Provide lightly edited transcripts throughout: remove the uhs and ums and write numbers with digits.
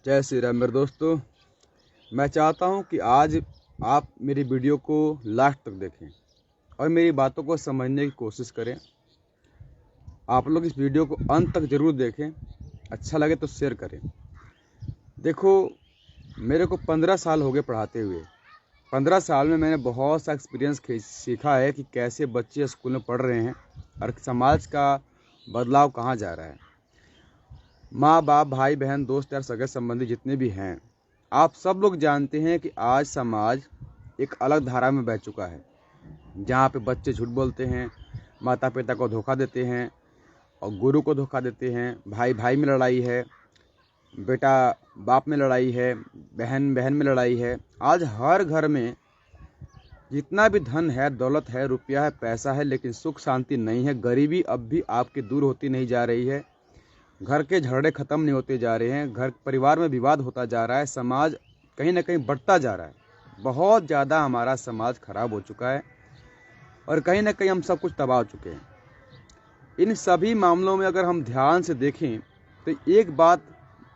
जय श्री राम मेरे दोस्तों। मैं चाहता हूं कि आज आप मेरी वीडियो को लास्ट तक देखें और मेरी बातों को समझने की कोशिश करें। आप लोग इस वीडियो को अंत तक ज़रूर देखें, अच्छा लगे तो शेयर करें। देखो, मेरे को 15 साल हो गए पढ़ाते हुए। 15 साल में मैंने बहुत सा एक्सपीरियंस सीखा है कि कैसे बच्चे स्कूल में पढ़ रहे हैं और समाज का बदलाव कहाँ जा रहा है। माँ बाप, भाई बहन, दोस्त यार, सगे संबंधी जितने भी हैं, आप सब लोग जानते हैं कि आज समाज एक अलग धारा में बह चुका है, जहाँ पे बच्चे झूठ बोलते हैं, माता पिता को धोखा देते हैं और गुरु को धोखा देते हैं। भाई भाई में लड़ाई है, बेटा बाप में लड़ाई है, बहन बहन में लड़ाई है। आज हर घर में जितना भी धन है, दौलत है, रुपया है, पैसा है, लेकिन सुख शांति नहीं है। गरीबी अब भी आपकी दूर होती नहीं जा रही है। घर के झगड़े खत्म नहीं होते जा रहे हैं। घर परिवार में विवाद होता जा रहा है। समाज कहीं ना कहीं बढ़ता जा रहा है। बहुत ज़्यादा हमारा समाज खराब हो चुका है और कहीं ना कहीं हम सब कुछ तबाह हो चुके हैं। इन सभी मामलों में अगर हम ध्यान से देखें तो एक बात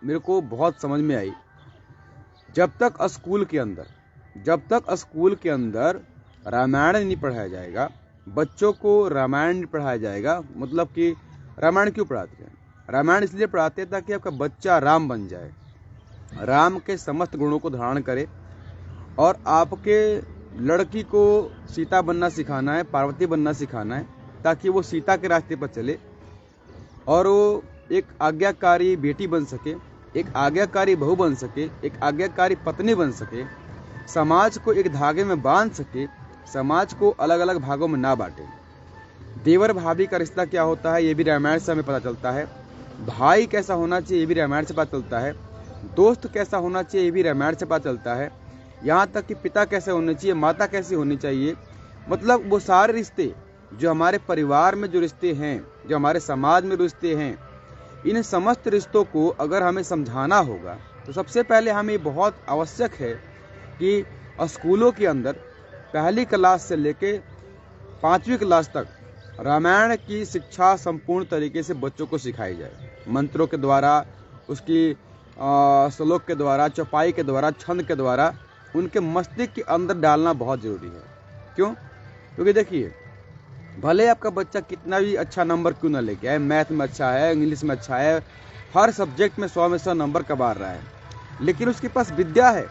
मेरे को बहुत समझ में आई। जब तक स्कूल के अंदर रामायण नहीं पढ़ाया जाएगा, बच्चों को रामायण नहीं पढ़ाया जाएगा। मतलब कि रामायण क्यों पढ़ाते हैं? रामायण इसलिए पढ़ाते हैं ताकि आपका बच्चा राम बन जाए, राम के समस्त गुणों को धारण करे। और आपके लड़की को सीता बनना सिखाना है, पार्वती बनना सिखाना है, ताकि वो सीता के रास्ते पर चले और वो एक आज्ञाकारी बेटी बन सके, एक आज्ञाकारी बहू बन सके, एक आज्ञाकारी पत्नी बन सके, समाज को एक धागे में बांध सके, समाज को अलग अलग भागों में ना बांटे। देवर भाभी का रिश्ता क्या होता है ये भी रामायण से हमें पता चलता है। भाई कैसा होना चाहिए ये भी रामायण से पता चलता है। दोस्त कैसा होना चाहिए ये भी रामायण से पता चलता है। यहाँ तक कि पिता कैसे होने चाहिए, माता कैसी होनी चाहिए। मतलब वो सारे रिश्ते जो हमारे परिवार में जो रिश्ते हैं, जो हमारे समाज में रिश्ते हैं, इन समस्त रिश्तों को अगर हमें समझाना होगा तो सबसे पहले हमें बहुत आवश्यक है कि स्कूलों के अंदर पहली क्लास से लेके 5वीं क्लास तक रामायण की शिक्षा संपूर्ण तरीके से बच्चों को सिखाई जाए। मंत्रों के द्वारा, उसकी श्लोक के द्वारा, चौपाई के द्वारा, छंद के द्वारा उनके मस्तिष्क के अंदर डालना बहुत ज़रूरी है। क्यों? क्योंकि देखिए, भले आपका बच्चा कितना भी अच्छा नंबर क्यों ना लेके आए, मैथ में अच्छा है, इंग्लिश में अच्छा है, हर सब्जेक्ट में 100 में 100 नंबर कमा रहा है, लेकिन उसके पास विद्या है,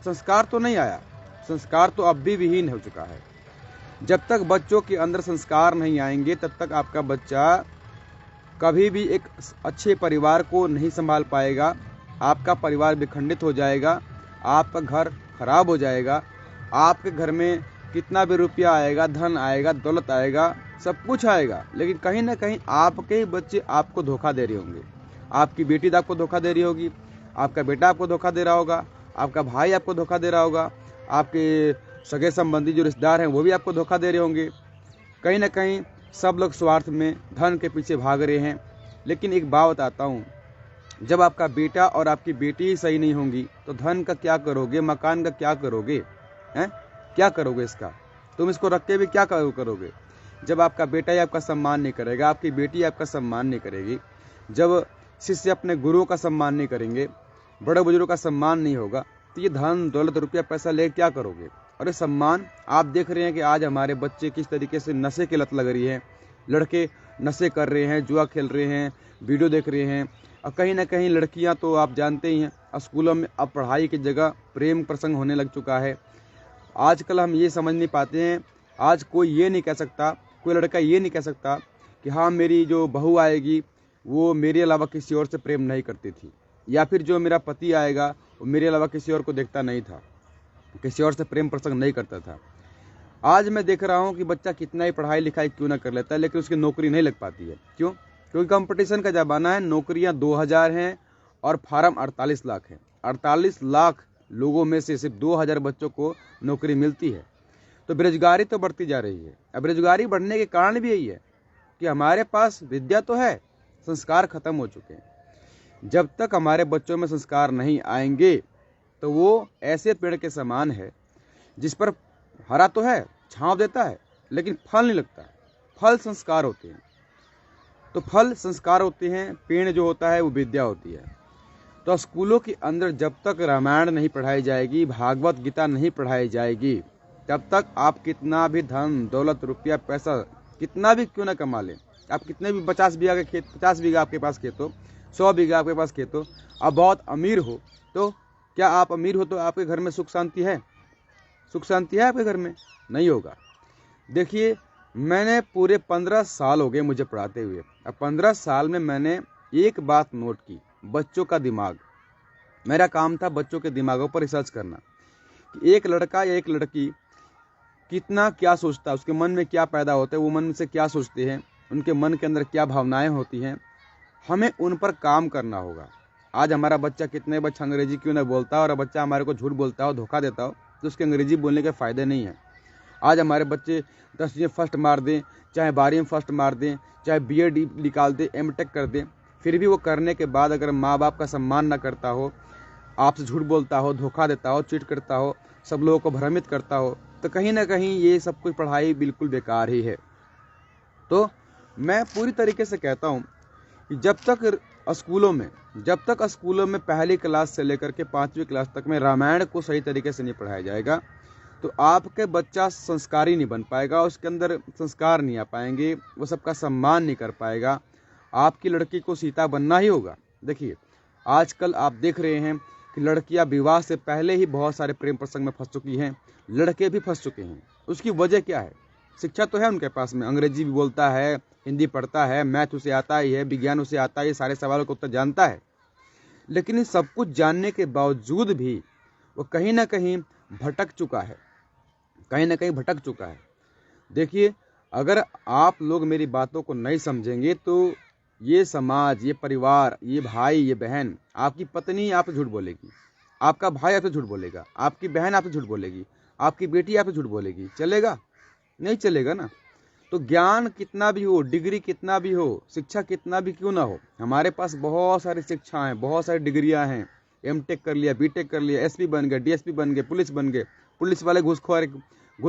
संस्कार तो नहीं आया। संस्कार तो अब भी विहीन हो चुका है। जब तक बच्चों के अंदर संस्कार नहीं आएंगे तब तक आपका बच्चा कभी भी एक अच्छे परिवार को नहीं संभाल पाएगा। आपका परिवार विखंडित हो जाएगा, आपका घर खराब हो जाएगा। आपके घर में कितना भी रुपया आएगा, धन आएगा, दौलत आएगा, सब कुछ आएगा, लेकिन कहीं ना कहीं आपके ही बच्चे आपको धोखा दे रहे होंगे। आपकी बेटी आपको धोखा दे रही होगी, आपका बेटा आपको धोखा दे रहा होगा, आपका भाई आपको धोखा दे रहा होगा, आपके सगे संबंधी जो रिश्तेदार हैं वो भी आपको धोखा दे रहे होंगे। कहीं ना कहीं सब लोग स्वार्थ में, धन के पीछे भाग रहे हैं। लेकिन एक बात बताता हूँ, जब आपका बेटा और आपकी बेटी ही सही नहीं होंगी तो धन का क्या करोगे, मकान का क्या करोगे, हैं? क्या करोगे इसका? तुम इसको रख के भी क्या करोगे? जब आपका बेटा ही आपका सम्मान नहीं करेगा, आपकी बेटी आपका सम्मान नहीं करेगी, जब शिष्य अपने गुरुओं का सम्मान नहीं करेंगे, बड़े बुजुर्गों का सम्मान नहीं होगा, तो ये धन दौलत रुपया पैसा ले क्या करोगे? और ये सम्मान आप देख रहे हैं कि आज हमारे बच्चे किस तरीके से नशे की लत लग रही है। लड़के नशे कर रहे हैं, जुआ खेल रहे हैं, वीडियो देख रहे हैं। और कहीं ना कहीं लड़कियां तो आप जानते ही हैं, स्कूलों में अब पढ़ाई की जगह प्रेम प्रसंग होने लग चुका है। आजकल हम ये समझ नहीं पाते हैं, आज कोई ये नहीं कह सकता, कोई लड़का ये नहीं कह सकता कि हाँ मेरी जो बहू आएगी वो मेरे अलावा किसी और से प्रेम नहीं करती थी, या फिर जो मेरा पति आएगा वो मेरे अलावा किसी और को देखता नहीं था, किसी और से प्रेम प्रसंग नहीं करता था। आज मैं देख रहा हूँ कि बच्चा कितना ही पढ़ाई लिखाई क्यों ना कर लेता है, लेकिन उसकी नौकरी नहीं लग पाती है। क्यों? क्योंकि कंपटीशन का ज़माना है। नौकरियाँ 2000 हैं और फार्म 48 लाख हैं। 48 लाख लोगों में से सिर्फ 2000 बच्चों को नौकरी मिलती है। तो बेरोजगारी तो बढ़ती जा रही है। अब बेरोजगारी बढ़ने के कारण भी यही है कि हमारे पास विद्या तो है, संस्कार खत्म हो चुके हैं। जब तक हमारे बच्चों में संस्कार नहीं आएंगे तो वो ऐसे पेड़ के समान है जिस पर हरा तो है, छांव देता है, लेकिन फल नहीं लगता है। फल संस्कार होते हैं। तो फल संस्कार होते हैं, पेड़ जो होता है वो विद्या होती है। तो स्कूलों के अंदर जब तक रामायण नहीं पढ़ाई जाएगी, भागवत गीता नहीं पढ़ाई जाएगी, तब तक आप कितना भी धन दौलत रुपया पैसा कितना भी क्यों ना कमा लें, आप कितने भी 50 बीघा के खेत, 50 बीघा आपके पास खेत हो, 100 बीघा आपके पास खेत हो, आप बहुत अमीर हो, तो क्या आप अमीर हो तो आपके घर में सुख शांति है? सुख शांति है आपके घर में? नहीं होगा। देखिए, मैंने पूरे 15 साल हो गए मुझे पढ़ाते हुए। अब 15 साल में मैंने एक बात नोट की, बच्चों का दिमाग। मेरा काम था बच्चों के दिमागों पर रिसर्च करना कि एक लड़का या एक लड़की कितना क्या सोचता है, उसके मन में क्या पैदा होता है, वो मन से क्या सोचते हैं, उनके मन के अंदर क्या भावनाएं होती हैं, हमें उन पर काम करना होगा। आज हमारा बच्चा कितने बच्चा अंग्रेजी क्यों ना बोलता है और बच्चा हमारे को झूठ बोलता हो, धोखा देता हो, तो उसके अंग्रेजी बोलने के फ़ायदे नहीं है। आज हमारे बच्चे 10वीं में फर्स्ट मार दें, चाहे 12वीं में फर्स्ट मार दें, चाहे बीएड निकाल दें, एमटेक कर दें, फिर भी वो करने के बाद अगर माँ बाप का सम्मान ना करता हो, आपसे झूठ बोलता हो, धोखा देता हो, चीट करता हो, सब लोगों को भ्रमित करता हो, तो कहीं ना कहीं ये सब कुछ पढ़ाई बिल्कुल बेकार ही है। तो मैं पूरी तरीके से कहता हूँ कि जब तक स्कूलों में पहली क्लास से लेकर के 5वीं क्लास तक में रामायण को सही तरीके से नहीं पढ़ाया जाएगा, तो आपके बच्चा संस्कारी नहीं बन पाएगा, उसके अंदर संस्कार नहीं आ पाएंगे, वो सबका सम्मान नहीं कर पाएगा। आपकी लड़की को सीता बनना ही होगा। देखिए, आजकल आप देख रहे हैं कि लड़कियां विवाह से पहले ही बहुत सारे प्रेम प्रसंग में फंस चुकी हैं, लड़के भी फंस चुके हैं। उसकी वजह क्या है? शिक्षा तो है उनके पास में, अंग्रेजी भी बोलता है, हिंदी पढ़ता है, मैथ उसे आता ही है, विज्ञान उसे आता है, ये सारे सवालों का उत्तर जानता है, लेकिन इन सब कुछ जानने के बावजूद भी वो कहीं ना कहीं भटक चुका है, कहीं ना कहीं भटक चुका है। देखिए, अगर आप लोग मेरी बातों को नहीं समझेंगे तो ये समाज, ये परिवार, ये भाई, ये बहन, आपकी पत्नी आपसे झूठ बोलेगी, आपका भाई आपसे झूठ बोलेगा, आपकी बहन आपसे झूठ बोलेगी, आपकी बेटी आपसे झूठ बोलेगी, चलेगा? नहीं चलेगा ना। तो ज्ञान कितना भी हो, डिग्री कितना भी हो, शिक्षा कितना भी क्यों ना हो, हमारे पास बहुत सारी शिक्षाएं, बहुत सारी डिग्रियां हैं। एमटेक कर लिया, बीटेक कर लिया, एसपी बन गए, डीएसपी बन गए, पुलिस बन गए, पुलिस वाले घूस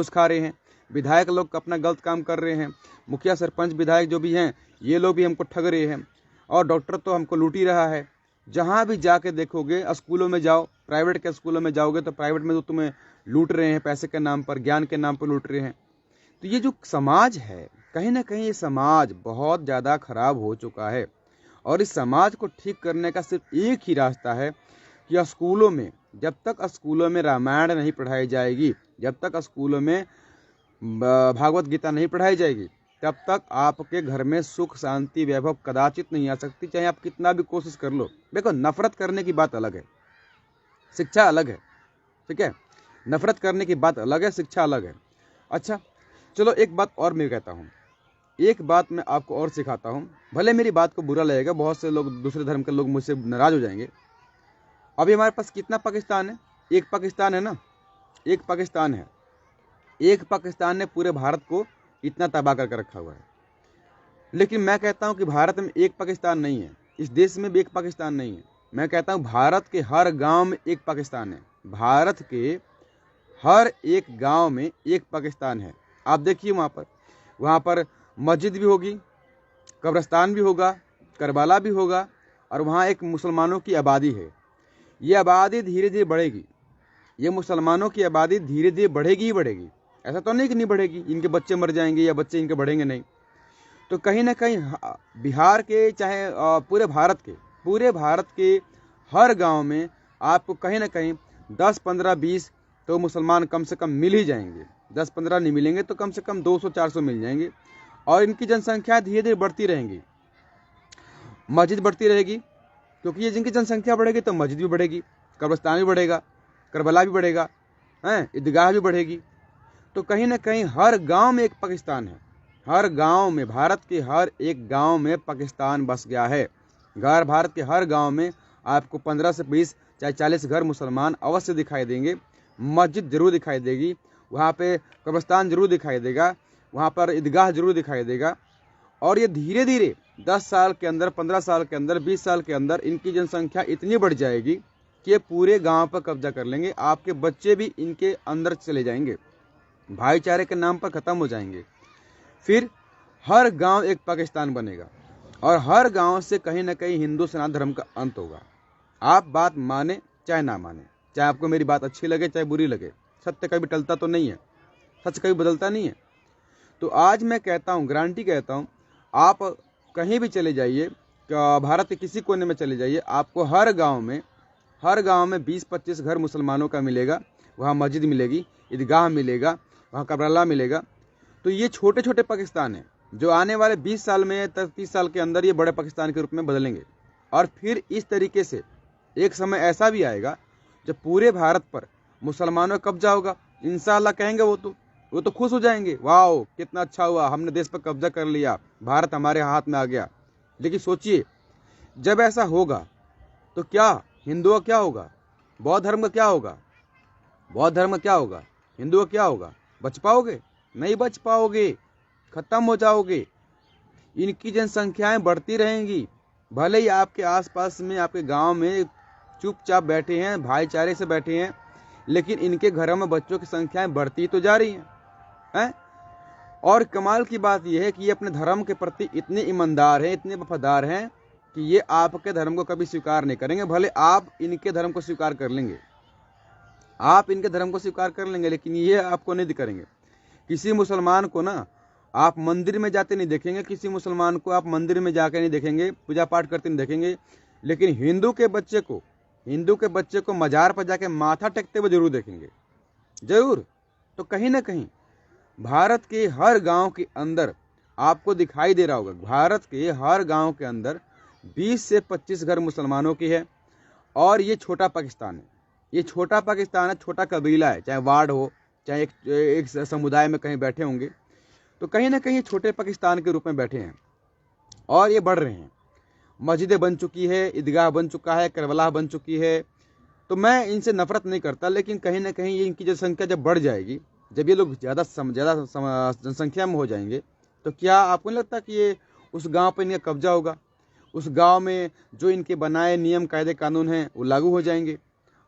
खा रहे हैं, विधायक लोग अपना गलत काम कर रहे हैं, मुखिया सरपंच विधायक जो भी हैं ये लोग भी हमको ठग रहे हैं, और डॉक्टर तो हमको लूट ही रहा है। जहाँ भी जाके देखोगे, स्कूलों में जाओ, प्राइवेट के स्कूलों में जाओगे तो प्राइवेट में तो तुम्हें लूट रहे हैं, पैसे के नाम पर, ज्ञान के नाम पर लूट रहे हैं। तो ये जो समाज है, कहीं ना कहीं ये समाज बहुत ज़्यादा खराब हो चुका है, और इस समाज को ठीक करने का सिर्फ एक ही रास्ता है कि स्कूलों में, जब तक स्कूलों में रामायण नहीं पढ़ाई जाएगी, जब तक स्कूलों में भागवत गीता नहीं पढ़ाई जाएगी, तब तक आपके घर में सुख शांति वैभव कदाचित नहीं आ सकती, चाहे आप कितना भी कोशिश कर लो। देखो, नफरत करने की बात अलग है, शिक्षा अलग है, ठीक है? नफरत करने की बात अलग है, शिक्षा अलग है। अच्छा, चलो एक बात और मैं कहता हूँ, एक बात मैं आपको और सिखाता हूँ, भले मेरी बात को बुरा लगेगा, बहुत से लोग, दूसरे धर्म के लोग मुझसे नाराज हो जाएंगे। अभी हमारे पास कितना पाकिस्तान है? एक पाकिस्तान है ना, एक पाकिस्तान है। एक पाकिस्तान ने पूरे भारत को इतना तबाह करके रखा हुआ है, लेकिन मैं कहता हूँ कि भारत में एक पाकिस्तान नहीं है, इस देश में भी एक पाकिस्तान नहीं है। मैं कहता हूँ भारत के हर गांव में एक पाकिस्तान है, भारत के हर एक गांव में एक पाकिस्तान है। आप देखिए, वहाँ पर मस्जिद भी होगी, कब्रिस्तान भी होगा, करबला भी होगा, और वहाँ एक मुसलमानों की आबादी है। ये आबादी धीरे धीरे बढ़ेगी, ये मुसलमानों की आबादी धीरे धीरे बढ़ेगी ही बढ़ेगी। ऐसा तो नहीं कि नहीं बढ़ेगी, इनके बच्चे मर जाएंगे या बच्चे इनके बढ़ेंगे, नहीं। तो कहीं ना कहीं बिहार के, चाहे पूरे भारत के हर गांव में आपको कहीं ना कहीं 10, 15, 20 तो मुसलमान कम से कम मिल ही जाएंगे। 10, 15 नहीं मिलेंगे तो कम से कम 200, 400 मिल जाएंगे, और इनकी जनसंख्या धीरे धीरे बढ़ती रहेंगी, मस्जिद बढ़ती रहेगी, क्योंकि ये जिनकी जनसंख्या बढ़ेगी तो मस्जिद भी बढ़ेगी, कब्रिस्तान भी बढ़ेगा, करबला भी बढ़ेगा, ईदगाह भी बढ़ेगी। तो कहीं ना कहीं हर गांव में एक पाकिस्तान है, हर गांव में, भारत के हर एक गांव में पाकिस्तान बस गया है। भारत के हर गांव में आपको 15 से 20, चाहे 40 घर मुसलमान अवश्य दिखाई देंगे, मस्जिद जरूर दिखाई देगी, वहाँ पे कब्रिस्तान जरूर दिखाई देगा, वहाँ पर ईदगाह जरूर दिखाई देगा। और ये धीरे धीरे 10 साल के अंदर, 15 साल के अंदर, 20 साल के अंदर इनकी जनसंख्या इतनी बढ़ जाएगी कि ये पूरे गांव पर कब्जा कर लेंगे, आपके बच्चे भी इनके अंदर चले जाएंगे, भाईचारे के नाम पर ख़त्म हो जाएंगे। फिर हर गांव एक पाकिस्तान बनेगा, और हर गांव से कहीं ना कहीं हिंदू सनातन धर्म का अंत होगा। आप बात माने चाहे ना माने, चाहे आपको मेरी बात अच्छी लगे चाहे बुरी लगे, सत्य कभी टलता तो नहीं है, सच कभी बदलता नहीं है। तो आज मैं कहता हूँ, गारंटी कहता हूँ, आप कहीं भी चले जाइए, भारत के किसी कोने में चले जाइए, आपको हर गांव में 20-25 घर मुसलमानों का मिलेगा। वहाँ मस्जिद मिलेगी, ईदगाह मिलेगा, वहाँ करबला मिलेगा। तो ये छोटे छोटे पाकिस्तान है जो आने वाले 20 साल में 30 साल के अंदर ये बड़े पाकिस्तान के रूप में बदलेंगे। और फिर इस तरीके से एक समय ऐसा भी आएगा जब पूरे भारत पर मुसलमानों का कब्जा होगा। इंशाअल्लाह कहेंगे वो तो खुश हो जाएंगे, वाह कितना अच्छा हुआ, हमने देश पर कब्जा कर लिया, भारत हमारे हाथ में आ गया। लेकिन सोचिए, जब ऐसा होगा तो क्या हिंदुओं क्या होगा, बौद्ध धर्म का क्या होगा, बौद्ध धर्म का क्या होगा, हिंदुओं क्या होगा? बच पाओगे? नहीं बच पाओगे, खत्म हो जाओगे। इनकी जनसंख्याएं बढ़ती रहेंगी, भले ही आपके आसपास में आपके गांव में चुपचाप बैठे हैं, भाईचारे से बैठे हैं, लेकिन इनके घरों में बच्चों की संख्याएं बढ़ती तो जा रही हैं। और कमाल की बात यह है कि ये अपने धर्म के प्रति इतने ईमानदार हैं, इतने वफादार हैं कि ये आपके धर्म को कभी स्वीकार नहीं करेंगे। भले आप इनके धर्म को स्वीकार कर लेंगे, आप इनके धर्म को स्वीकार कर लेंगे, लेकिन ये आपको नहीं करेंगे। किसी मुसलमान को ना आप मंदिर में जाते नहीं देखेंगे, किसी मुसलमान को आप मंदिर में जाकर नहीं देखेंगे, पूजा पाठ करते नहीं देखेंगे, लेकिन हिंदू के बच्चे को मजार पर जाके माथा टेकते हुए जरूर देखेंगे, जरूर। तो कहीं ना कहीं भारत के हर गांव के अंदर आपको दिखाई दे रहा होगा, भारत के हर गांव के अंदर 20 से 25 घर मुसलमानों की है। और ये छोटा पाकिस्तान है, ये छोटा पाकिस्तान है, छोटा कबीला है, चाहे वार्ड हो चाहे एक समुदाय में कहीं बैठे होंगे, तो कहीं ना कहीं छोटे पाकिस्तान के रूप में बैठे हैं और ये बढ़ रहे हैं। मस्जिदें बन चुकी है, ईदगाह बन चुका है, करबला बन चुकी है। तो मैं इनसे नफरत नहीं करता, लेकिन कहीं ना कहीं ये इनकी जनसंख्या जब बढ़ जाएगी, जब ये लोग ज़्यादा जनसंख्या में हो जाएंगे, तो क्या आपको नहीं लगता कि ये उस गांव पर इनका कब्जा होगा? उस गांव में जो इनके बनाए नियम कायदे कानून हैं वो लागू हो जाएंगे।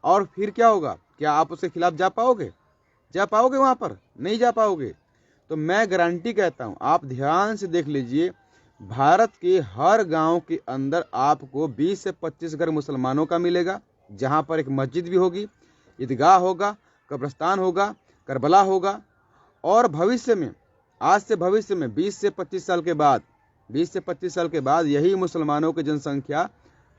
और फिर क्या होगा? क्या आप उसके खिलाफ जा पाओगे वहाँ पर? नहीं जा पाओगे। तो मैं गारंटी कहता हूँ, आप ध्यान से देख लीजिए, भारत के हर गांव के अंदर आपको 20 से 25 घर मुसलमानों का मिलेगा, जहां पर एक मस्जिद भी होगी, ईदगाह होगा, कब्रिस्तान होगा, करबला होगा। और भविष्य में, आज से भविष्य में 20 से 25 साल के बाद यही मुसलमानों की जनसंख्या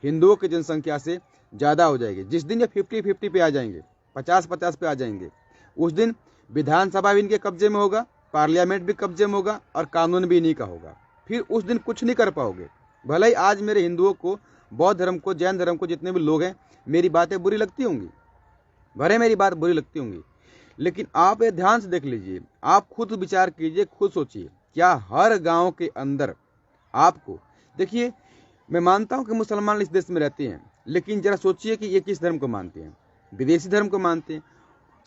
हिंदुओं की जनसंख्या से ज़्यादा हो जाएगी। जिस दिन ये 50-50 पे आ जाएंगे, 50-50 पे आ जाएंगे, उस दिन विधानसभा भी इनके कब्जे में होगा, पार्लियामेंट भी कब्जे में होगा और कानून भी इन्हीं का होगा। फिर उस दिन कुछ नहीं कर पाओगे। भले ही आज मेरे हिंदुओं को, बौद्ध धर्म को, जैन धर्म को, जितने भी लोग हैं, मेरी बातें बुरी लगती होंगी, भले मेरी बात बुरी लगती होंगी, लेकिन आप ये ध्यान से देख लीजिए, आप खुद विचार कीजिए, खुद सोचिए, क्या हर गांव के अंदर आपको, देखिए मैं मानता हूं कि मुसलमान इस देश में रहते हैं, लेकिन जरा सोचिए कि ये किस धर्म को मानते हैं? विदेशी धर्म को मानते हैं।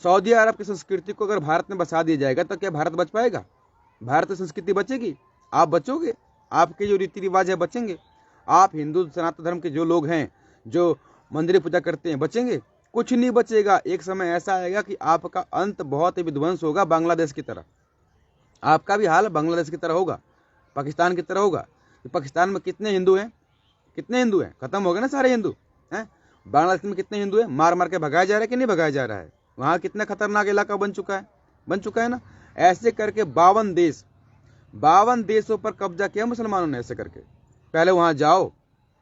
सऊदी अरब की संस्कृति को अगर भारत में बसा दिया जाएगा तो क्या भारत बच पाएगा? भारत की संस्कृति बचेगी? आप बचोगे? आपके जो रीति रिवाज है बचेंगे? आप हिंदू सनातन धर्म के जो लोग हैं, जो मंदिर पूजा करते हैं, बचेंगे? कुछ नहीं बचेगा। एक समय ऐसा आएगा कि आपका अंत बहुत ही विध्वंस होगा, बांग्लादेश की तरह। आपका भी हाल बांग्लादेश की तरह होगा, पाकिस्तान की तरह होगा। तो पाकिस्तान में कितने हिंदू हैं? खत्म हो गए ना सारे हिंदू हैं। बांग्लादेश में कितने हिंदू हैं? मार मार के भगाया जा रहा है कि नहीं भगाया जा रहा है? वहाँ कितना खतरनाक इलाका बन चुका है ना। ऐसे करके 52 देशों पर कब्जा किया मुसलमानों ने। ऐसे करके पहले वहाँ जाओ,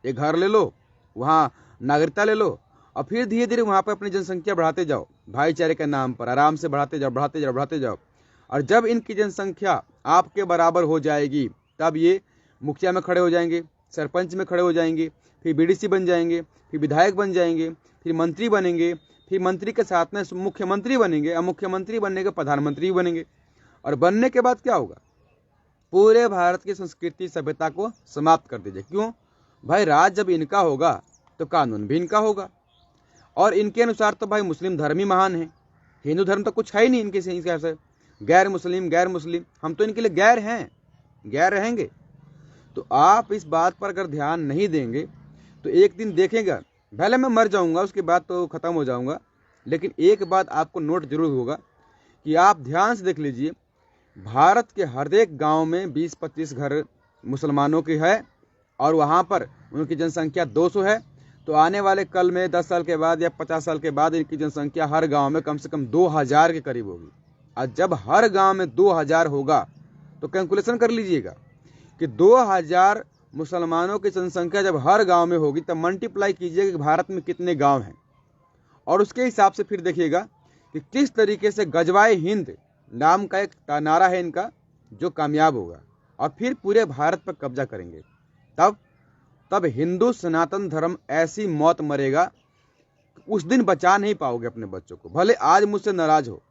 एक घर ले लो, वहाँ नागरिकता ले लो, और फिर धीरे धीरे वहाँ पर अपनी जनसंख्या बढ़ाते जाओ, भाईचारे के नाम पर आराम से बढ़ाते जाओ। और जब इनकी जनसंख्या आपके बराबर हो जाएगी, तब ये मुखिया में खड़े हो जाएंगे, सरपंच में खड़े हो जाएंगे, फिर बीडीसी बन जाएंगे, फिर विधायक बन जाएंगे, फिर मंत्री बनेंगे, फिर मंत्री के साथ में मुख्यमंत्री बनेंगे, और मुख्यमंत्री बनने के प्रधानमंत्री बनेंगे। और बनने के बाद क्या होगा? पूरे भारत की संस्कृति सभ्यता को समाप्त कर दीजिए। क्यों भाई? राज जब इनका होगा तो कानून भी इनका होगा। और इनके अनुसार तो भाई मुस्लिम धर्म ही महान है, हिंदू धर्म तो कुछ है ही नहीं इनके हिसाब से। गैर मुस्लिम, हम तो इनके लिए गैर हैं, गैर रहेंगे। तो आप इस बात पर अगर ध्यान नहीं देंगे तो एक दिन देखेगा, भले मैं मर जाऊंगा, उसके बाद तो खत्म हो जाऊंगा, लेकिन एक बात आपको नोट जरूर होगा कि आप ध्यान से देख लीजिए, भारत के हर एक गांव में 20-25 घर मुसलमानों की है, और वहां पर उनकी जनसंख्या 200 है। तो आने वाले कल में 10 साल के बाद या 50 साल के बाद इनकी जनसंख्या हर गांव में कम से कम 2000 के करीब होगी। और जब हर गांव में 2000 होगा तो कैलकुलेशन कर लीजिएगा कि 2000 मुसलमानों की जनसंख्या जब हर गांव में होगी तब मल्टीप्लाई कीजिएगा कि भारत में कितने गांव हैं, और उसके हिसाब से फिर देखिएगा कि किस तरीके से गजवाए हिंद नाम का एक नारा है इनका जो कामयाब होगा और फिर पूरे भारत पर कब्जा करेंगे। तब हिंदू सनातन धर्म ऐसी मौत मरेगा उस दिन बचा नहीं पाओगे अपने बच्चों को। भले आज मुझसे नाराज हो,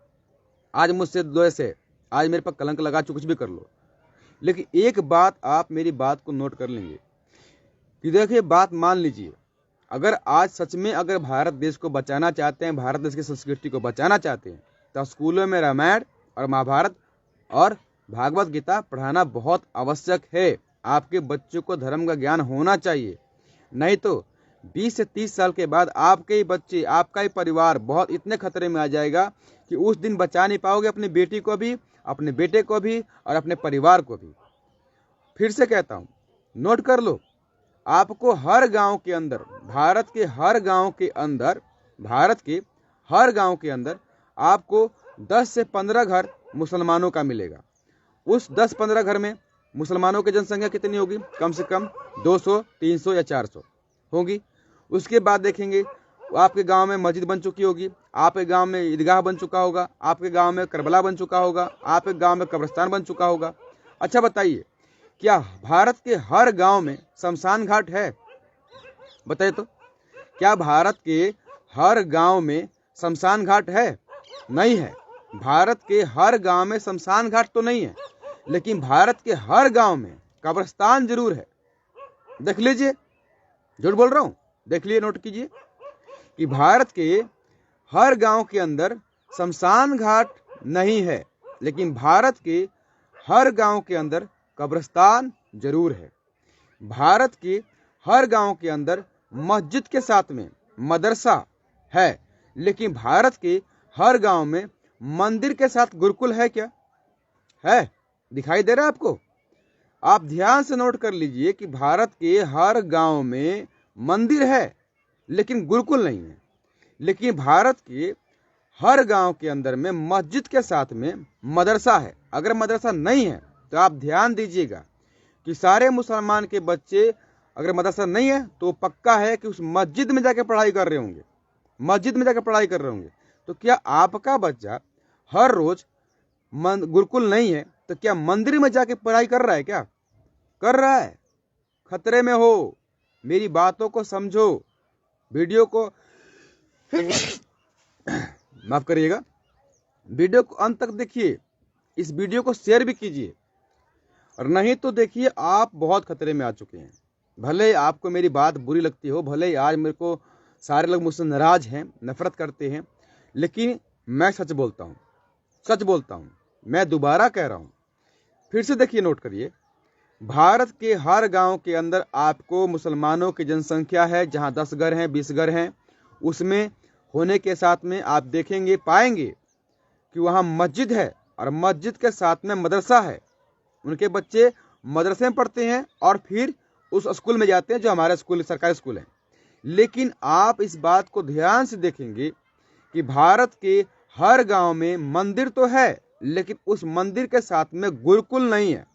आज मुझसे द्वेष है, आज मेरे पर कलंक लगा कुछ भी कर लो, लेकिन एक बात आप मेरी बात को नोट कर लेंगे कि देखिए, बात मान लीजिए, अगर आज सच में अगर भारत देश को बचाना चाहते हैं, भारत देश की संस्कृति को बचाना चाहते हैं, तो स्कूलों में रामायण और महाभारत और भागवत गीता पढ़ाना बहुत आवश्यक है। आपके बच्चों को धर्म का ज्ञान होना चाहिए, नहीं तो 20 से 30 साल के बाद आपके ही बच्चे, आपका ही परिवार बहुत इतने खतरे में आ जाएगा कि उस दिन बचा नहीं पाओगे अपनी बेटी को भी, अपने बेटे को भी और अपने परिवार को भी। फिर से कहता हूं, नोट कर लो, आपको हर गांव के अंदर, भारत के हर गांव के अंदर आपको 10 से 15 घर मुसलमानों का मिलेगा। उस 10-15 घर में मुसलमानों की जनसंख्या कितनी होगी? कम से कम 200, 300 या 400 होगी। उसके बाद देखेंगे आपके गांव में मस्जिद बन चुकी होगी, आपके गांव में ईदगाह बन चुका होगा, आपके गांव में करबला बन चुका होगा, आपके गांव में कब्रिस्तान बन चुका होगा। अच्छा बताइए, क्या भारत के हर गांव में शमशान घाट है? बताइए तो, क्या भारत के हर गांव में शमशान घाट है? नहीं है। भारत के हर गांव में शमशान घाट तो नहीं है, लेकिन भारत के हर गांव में कब्रिस्तान जरूर है। देख लीजिए, झूठ बोल रहा हूं? देख लीजिए, नोट कीजिए कि भारत के हर गांव के अंदर शमशान घाट नहीं है, लेकिन भारत के हर गांव के अंदर कब्रिस्तान जरूर है। भारत के हर गांव के अंदर मस्जिद के साथ में मदरसा है, लेकिन भारत के हर गांव में मंदिर के साथ गुरुकुल है। क्या है? दिखाई दे रहा है आपको? आप ध्यान से नोट कर लीजिए कि भारत के हर गांव में मंदिर है लेकिन गुरुकुल नहीं है, लेकिन भारत के हर गांव के अंदर में मस्जिद के साथ में मदरसा है। अगर मदरसा नहीं है तो आप ध्यान दीजिएगा कि सारे मुसलमान के बच्चे, अगर मदरसा नहीं है तो पक्का है कि उस मस्जिद में जाके पढ़ाई कर रहे होंगे, मस्जिद में जाके पढ़ाई कर रहे होंगे। तो क्या आपका बच्चा हर रोज गुरुकुल नहीं है तो क्या मंदिर में जाके पढ़ाई कर रहा है? क्या कर रहा है? खतरे में हो। मेरी बातों को समझो, वीडियो को माफ करिएगा, वीडियो को अंत तक देखिए, इस वीडियो को शेयर भी कीजिए, और नहीं तो देखिए आप बहुत खतरे में आ चुके हैं। भले आपको मेरी बात बुरी लगती हो, भले ही आज मेरे को सारे लोग मुझसे नाराज हैं, नफरत करते हैं, लेकिन मैं सच बोलता हूं, सच बोलता हूं। मैं दोबारा कह रहा हूं, फिर से देखिए, नोट करिए, भारत के हर गांव के अंदर आपको मुसलमानों की जनसंख्या है, जहां 10 घर हैं, 20 घर हैं, उसमें होने के साथ में आप देखेंगे, पाएंगे कि वहां मस्जिद है और मस्जिद के साथ में मदरसा है। उनके बच्चे मदरसे में पढ़ते हैं और फिर उस स्कूल में जाते हैं जो हमारे स्कूल, सरकारी स्कूल है। लेकिन आप इस बात को ध्यान से देखेंगे कि भारत के हर गांव में मंदिर तो है, लेकिन उस मंदिर के साथ में गुरुकुल नहीं है,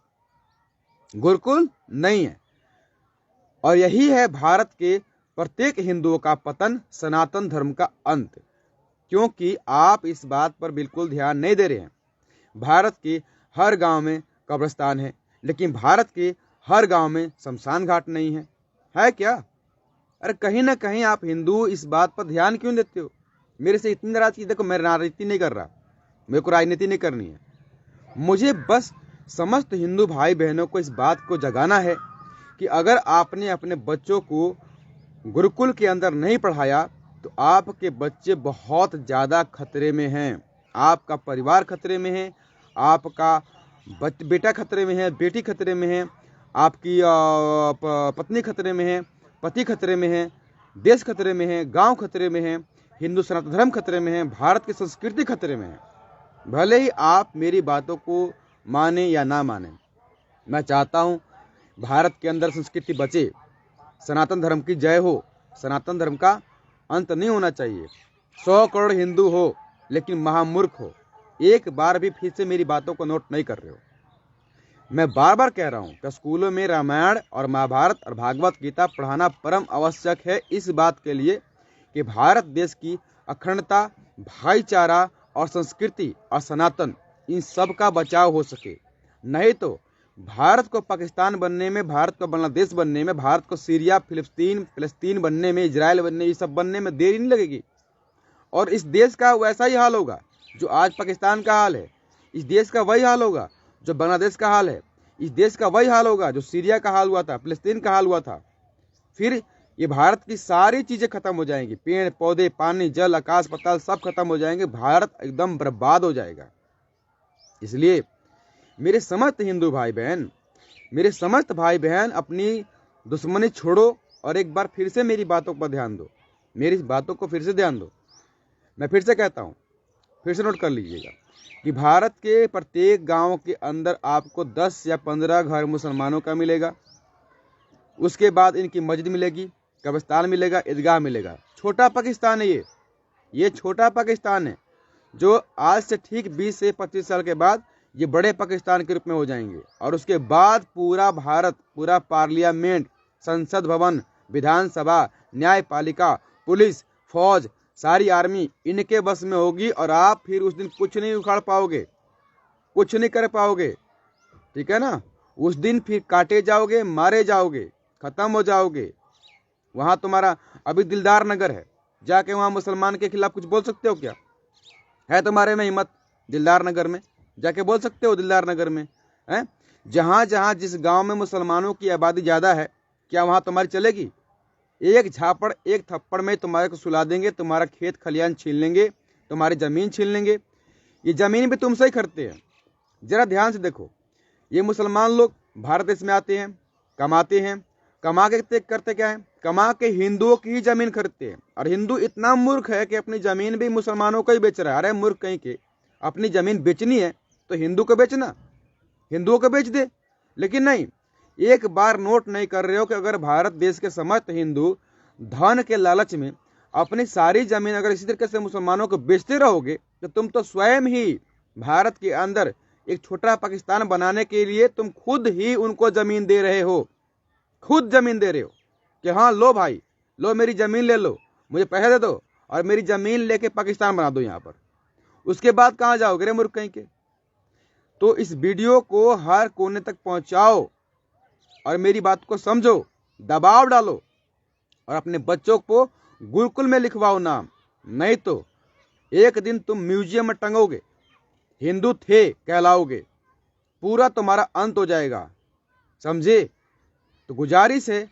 गुरुकुल नहीं है। और यही है भारत के प्रत्येक हिंदुओं का पतन, सनातन धर्म का अंत, क्योंकि आप इस बात पर बिल्कुल ध्यान नहीं दे रहे हैं। भारत के हर गांव में कब्रिस्तान है, लेकिन भारत के हर गांव में शमशान घाट नहीं है। है क्या? अरे कहीं ना कहीं आप हिंदू इस बात पर ध्यान क्यों देते हो? मेरे से इतनी नाराजगी, देखो मैं राजनीति नहीं कर रहा, मेरे को राजनीति नहीं करनी है। मुझे बस समस्त हिंदू भाई बहनों को इस बात को जगाना है कि अगर आपने अपने बच्चों को गुरुकुल के अंदर नहीं पढ़ाया तो आपके बच्चे बहुत ज़्यादा खतरे में हैं। आपका परिवार खतरे में है, आपका बेटा खतरे में है, बेटी खतरे में है, आपकी पत्नी खतरे में है, पति खतरे में है, देश खतरे में है, गांव खतरे में है, हिंदू सनातन धर्म खतरे में है, भारत की संस्कृति खतरे में है। भले ही आप मेरी बातों को माने या ना माने, मैं चाहता हूं भारत के अंदर संस्कृति बचे, सनातन धर्म की जय हो, सनातन धर्म का अंत नहीं होना चाहिए। 100 करोड़ हिंदू हो लेकिन महामूर्ख हो। एक बार भी फिर से मेरी बातों को नोट नहीं कर रहे हो। मैं बार बार कह रहा हूं कि स्कूलों में रामायण और महाभारत और भागवत गीता पढ़ाना परम आवश्यक है, इस बात के लिए कि भारत देश की अखंडता, भाईचारा और संस्कृति और सनातन इन सब का बचाव हो सके। नहीं तो भारत को पाकिस्तान बनने में, भारत को बांग्लादेश बनने में, भारत को सीरिया, फिलिस्तीन बनने में, इजराइल बनने, ये सब बनने में देरी नहीं लगेगी। और इस देश का वैसा ही हाल होगा जो आज पाकिस्तान का हाल है। इस देश का वही हाल होगा जो बांग्लादेश का हाल है। इस देश का वही हाल होगा जो सीरिया का हाल हुआ था, फिलिस्तीन का हाल हुआ था। फिर ये भारत की सारी चीजें खत्म हो जाएंगी, पेड़ पौधे, पानी, जल, आकाश पाताल सब खत्म हो जाएंगे, भारत एकदम बर्बाद हो जाएगा। इसलिए मेरे समस्त हिंदू भाई बहन, मेरे समस्त भाई बहन, अपनी दुश्मनी छोड़ो और एक बार फिर से मेरी बातों पर ध्यान दो। मेरी बातों को फिर से ध्यान दो। मैं फिर से कहता हूँ, फिर से नोट कर लीजिएगा कि भारत के प्रत्येक गांव के अंदर आपको 10 या 15 घर मुसलमानों का मिलेगा। उसके बाद इनकी मस्जिद मिलेगी, कब्रिस्तान मिलेगा, ईदगाह मिलेगा। छोटा पाकिस्तान है ये छोटा पाकिस्तान है जो आज से ठीक 20 से 25 साल के बाद ये बड़े पाकिस्तान के रूप में हो जाएंगे। और उसके बाद पूरा भारत, पूरा पार्लियामेंट, संसद भवन, विधानसभा, न्यायपालिका, पुलिस, फौज, सारी आर्मी इनके बस में होगी। और आप फिर उस दिन कुछ नहीं उखाड़ पाओगे, कुछ नहीं कर पाओगे, ठीक है ना। उस दिन फिर काटे जाओगे, मारे जाओगे, खत्म हो जाओगे। वहां तुम्हारा अभी दिलदार नगर है, जाके वहां मुसलमान के खिलाफ कुछ बोल सकते हो क्या? है तुम्हारे में हिम्मत? दिलदार नगर में जाके बोल सकते हो? दिलदार नगर में है, जहां जहां जिस गांव में मुसलमानों की आबादी ज्यादा है, क्या वहां तुम्हारी चलेगी? एक झापड़, एक थप्पड़ में तुम्हारे को सुला देंगे, तुम्हारा खेत खलियान छीन लेंगे, तुम्हारी जमीन छीन लेंगे। ये जमीन भी तुमसे ही खरीदते हैं। जरा ध्यान से देखो, ये मुसलमान लोग भारत देश में आते हैं, कमाते हैं, कमा के करते क्या है? कमा के हिंदुओं की ही जमीन खरीदते हैं। और हिंदू इतना मूर्ख है कि अपनी जमीन भी मुसलमानों को ही बेच रहा है। अरे मूर्ख कहीं के, अपनी जमीन बेचनी है तो हिंदू को बेचना, हिंदुओं को बेच दे। लेकिन नहीं, एक बार नोट नहीं कर रहे हो कि अगर भारत देश के समस्त हिंदू धन के लालच में अपनी सारी जमीन अगर इसी तरीके से मुसलमानों को बेचते रहोगे तो तुम तो स्वयं ही भारत के अंदर एक छोटा पाकिस्तान बनाने के लिए तुम खुद ही उनको जमीन दे रहे हो, खुद जमीन दे रहे हो कि हाँ लो भाई, लो मेरी जमीन ले लो, मुझे पैसे दे दो और मेरी जमीन लेके पाकिस्तान बना दो यहाँ पर। उसके बाद कहाँ जाओगे रे मूर्ख कहीं के? तो इस वीडियो को हर कोने तक पहुंचाओ और मेरी बात को समझो, दबाव डालो और अपने बच्चों को गुरुकुल में लिखवाओ नाम। नहीं तो एक दिन तुम म्यूजियम में टंगोगे, हिंदू थे कहलाओगे, पूरा तुम्हारा अंत हो जाएगा, समझे? तो गुजारिश है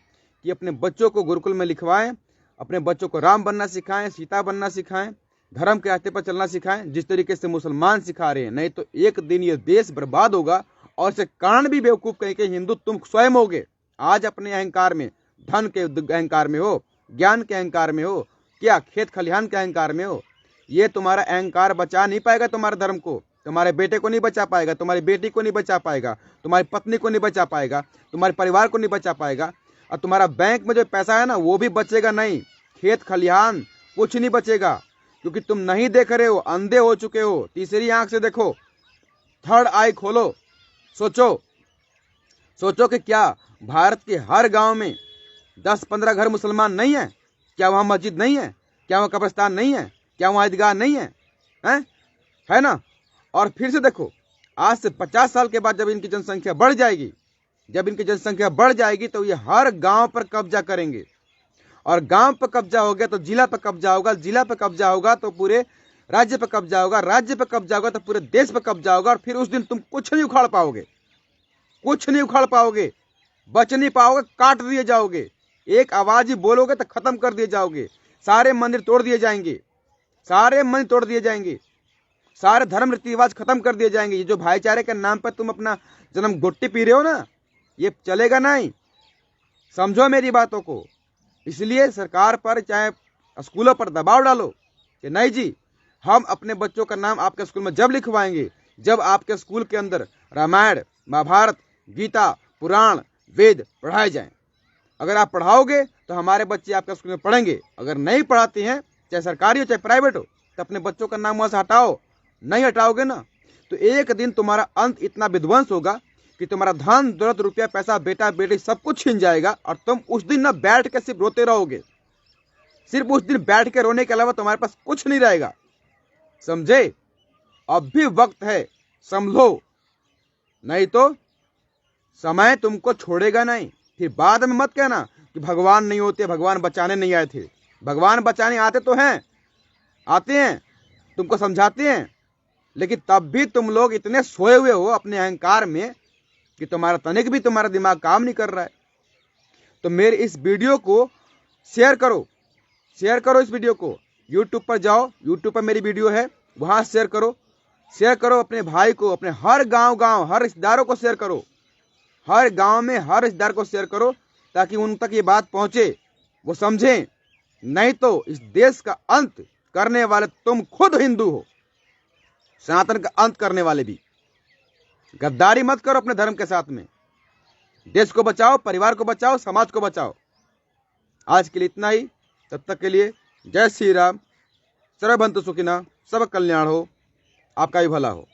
कि अपने बच्चों को गुरुकुल में लिखवाएं, अपने बच्चों को राम बनना सिखाएं, सीता बनना सिखाएं, धर्म के रास्ते पर चलना सिखाएं, जिस तरीके से मुसलमान सिखा रहे हैं। नहीं तो एक दिन ये देश बर्बाद होगा। और इसके कारण भी बेवकूफ कहीं के हिंदू तुम स्वयं होगे। आज अपने अहंकार में, धन के अहंकार में हो, ज्ञान के अहंकार में हो, क्या खेत खलिहान के अहंकार में हो। ये तुम्हारा अहंकार बचा नहीं पाएगा तुम्हारे धर्म को, तुम्हारे बेटे को नहीं बचा पाएगा, तुम्हारी बेटी को नहीं बचा पाएगा, तुम्हारी पत्नी को नहीं बचा पाएगा, तुम्हारे परिवार को नहीं बचा पाएगा। और तुम्हारा बैंक में जो पैसा है ना वो भी बचेगा नहीं, खेत खलिहान कुछ नहीं बचेगा, क्योंकि तुम नहीं देख रहे हो, अंधे हो चुके हो। तीसरी आंख से देखो, थर्ड आई खोलो, सोचो, सोचो कि क्या भारत के हर गांव में 10-15 घर मुसलमान नहीं है? क्या वहां मस्जिद नहीं है? क्या वहां कब्रिस्तान नहीं है? क्या वहां ईदगाह नहीं है? है ना? और फिर से देखो, आज से 50 साल के बाद जब इनकी जनसंख्या बढ़ जाएगी, जब इनकी जनसंख्या बढ़ जाएगी तो ये हर गांव पर कब्जा करेंगे। और गांव पर कब्जा हो गया तो जिला पर कब्जा होगा, जिला पर कब्जा होगा तो पूरे राज्य पर कब्जा होगा, राज्य पर कब्जा होगा तो पूरे देश पर कब्जा होगा। और फिर उस दिन तुम कुछ नहीं उखाड़ पाओगे, कुछ नहीं उखाड़ पाओगे, बच नहीं पाओगे, काट दिए जाओगे। एक आवाज ही बोलोगे तो खत्म कर दिए जाओगे। सारे मंदिर तोड़ दिए जाएंगे, सारे मंदिर तोड़ दिए जाएंगे, सारे धर्म रीति रिवाज खत्म कर दिए जाएंगे। ये जो भाईचारे के नाम पर तुम अपना जन्म घुट्टी पी रहे हो ना, ये चलेगा नहीं, समझो मेरी बातों को। इसलिए सरकार पर, चाहे स्कूलों पर दबाव डालो कि नहीं जी, हम अपने बच्चों का नाम आपके स्कूल में जब लिखवाएंगे जब आपके स्कूल के अंदर रामायण, महाभारत, गीता, पुराण, वेद पढ़ाए जाएं। अगर आप पढ़ाओगे तो हमारे बच्चे आपके स्कूल में पढ़ेंगे। अगर नहीं पढ़ाते हैं, चाहे सरकारी हो चाहे प्राइवेट हो, तो अपने बच्चों का नाम वहां से हटाओ। नहीं हटाओगे ना तो एक दिन तुम्हारा अंत इतना विध्वंस होगा कि तुम्हारा धन दौलत रुपया पैसा बेटा बेटी सब कुछ छीन जाएगा, और तुम उस दिन ना बैठ के सिर्फ रोते रहोगे। सिर्फ उस दिन बैठ के रोने के अलावा तुम्हारे पास कुछ नहीं रहेगा। समझे? अब भी वक्त है, संभलो, नहीं तो समय तुमको छोड़ेगा नहीं। फिर बाद में मत कहना कि भगवान नहीं होते, भगवान बचाने नहीं आए थे। भगवान बचाने आते तो हैं, आते हैं, तुमको समझाते हैं, लेकिन तब भी तुम लोग इतने सोए हुए हो अपने अहंकार में कि तुम्हारा तनिक भी तुम्हारा दिमाग काम नहीं कर रहा है। तो मेरे इस वीडियो को शेयर करो, शेयर करो इस वीडियो को। यूट्यूब पर जाओ, यूट्यूब पर मेरी वीडियो है, वहां शेयर करो। शेयर करो अपने भाई को, अपने हर गांव हर रिश्तेदारों को शेयर करो। हर गांव में हर रिश्तेदार को शेयर करो ताकि उन तक ये बात पहुंचे, वो समझें। नहीं तो इस देश का अंत करने वाले तुम खुद हिंदू हो, सनातन का अंत करने वाले भी। गद्दारी मत करो अपने धर्म के साथ में। देश को बचाओ, परिवार को बचाओ, समाज को बचाओ। आज के लिए इतना ही। तब तक के लिए जय श्री राम। सर्वभवन्तु सुखिनः, सब कल्याण हो, आपका भी भला हो।